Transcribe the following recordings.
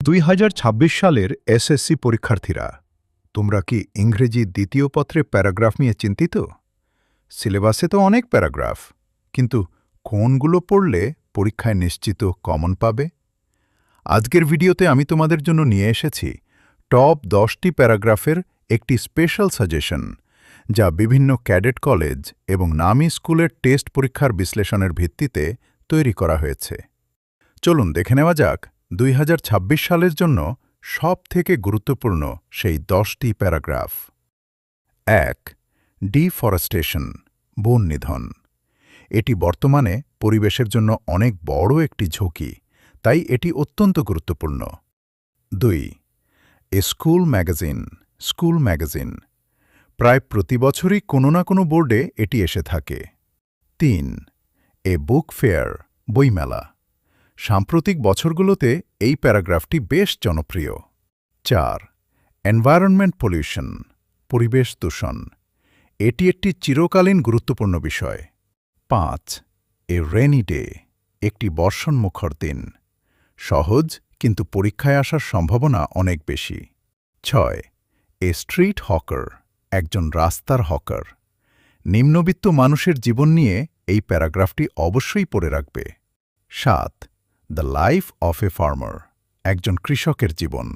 2026 সালের এসএসসি পরীক্ষার্থীরা, তোমরা কি ইংরেজি দ্বিতীয় পত্রে প্যারাগ্রাফ নিয়ে চিন্তিত? সিলেবাসে তো অনেক প্যারাগ্রাফ, কিন্তু কোনগুলো পড়লে পরীক্ষায় নিশ্চিত কমন পাবে? আজকের ভিডিওতে আমি তোমাদের জন্য নিয়ে এসেছি টপ 10টি প্যারাগ্রাফের একটি স্পেশাল সাজেশন, যা বিভিন্ন ক্যাডেট কলেজ এবং নামী স্কুলের টেস্ট পরীক্ষার বিশ্লেষণের ভিত্তিতে তৈরি করা হয়েছে। চলুন দেখে নেওয়া যাক 2026 সালের জন্য সবথেকে গুরুত্বপূর্ণ সেই 10টি প্যারাগ্রাফ। 1. ডিফরেস্টেশন, বন নিধন। এটি বর্তমানে পরিবেশের জন্য অনেক বড় একটি ঝুঁকি, তাই এটি অত্যন্ত গুরুত্বপূর্ণ। 2. এ স্কুল ম্যাগাজিন। প্রায় প্রতি বছরই কোনো না কোনো বোর্ডে এটি এসে থাকে। 3. এ বুক ফেয়ার, বইমেলা। সাম্প্রতিক বছরগুলোতে এই প্যারাগ্রাফটি বেশ জনপ্রিয়। 4. এনভায়রনমেন্ট পলিউশন, পরিবেশ দূষণ। এটি একটি চিরকালীন গুরুত্বপূর্ণ বিষয়। 5. এ রেনি ডে, একটি বর্ষণমুখর দিন। সহজ, কিন্তু পরীক্ষায় আসার সম্ভাবনা অনেক বেশি। 6. এ স্ট্রিট হকার, একজন রাস্তার হকার। নিম্নবিত্ত মানুষের জীবন নিয়ে এই প্যারাগ্রাফটি অবশ্যই পড়ে রাখবে। 7. The life of a farmer, একজন কৃষকের জীবন।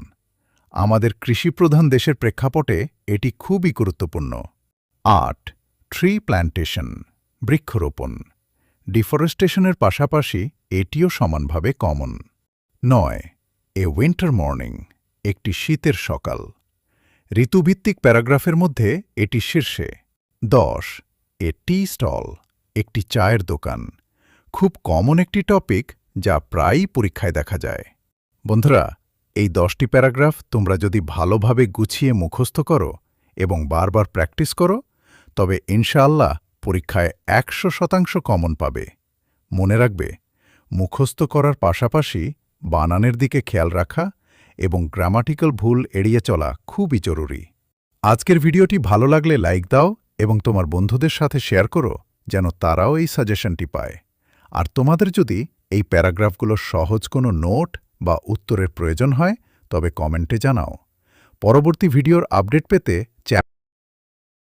আমাদের কৃষিপ্রধান দেশের প্রেক্ষাপটে এটি খুবই গুরুত্বপূর্ণ। 8. ট্রি প্ল্যান্টেশন, বৃক্ষরোপণ। ডিফরেস্টেশনের পাশাপাশি এটিও সমানভাবে কমন। 9. এ উইন্টার মর্নিং, একটি শীতের সকাল। ঋতুভিত্তিক প্যারাগ্রাফের মধ্যে এটি শীর্ষে। 10. এ টি স্টল, একটি চায়ের দোকান। খুব কমন একটি টপিক, যা প্রায়ই পরীক্ষায় দেখা যায়। বন্ধুরা, এই 10টি প্যারাগ্রাফ তোমরা যদি ভালোভাবে গুছিয়ে মুখস্থ করো এবং বারবার প্র্যাকটিস করো, তবে ইনশাআল্লাহ পরীক্ষায় 100% কমন পাবে। মনে রাখবে, মুখস্থ করার পাশাপাশি বানানের দিকে খেয়াল রাখা এবং গ্রামাটিক্যাল ভুল এড়িয়ে চলা খুবই জরুরি। আজকের ভিডিওটি ভালো লাগলে লাইক দাও এবং তোমার বন্ধুদের সাথে শেয়ার করো, যেন তারাও এই সাজেশনটি পায়। আর তোমাদের যদি এই প্যারাগ্রাফগুলোর সহজ কোনো নোট বা উত্তরের প্রয়োজন হয়, তবে কমেন্টে জানাও। পরবর্তী ভিডিওর আপডেট পেতে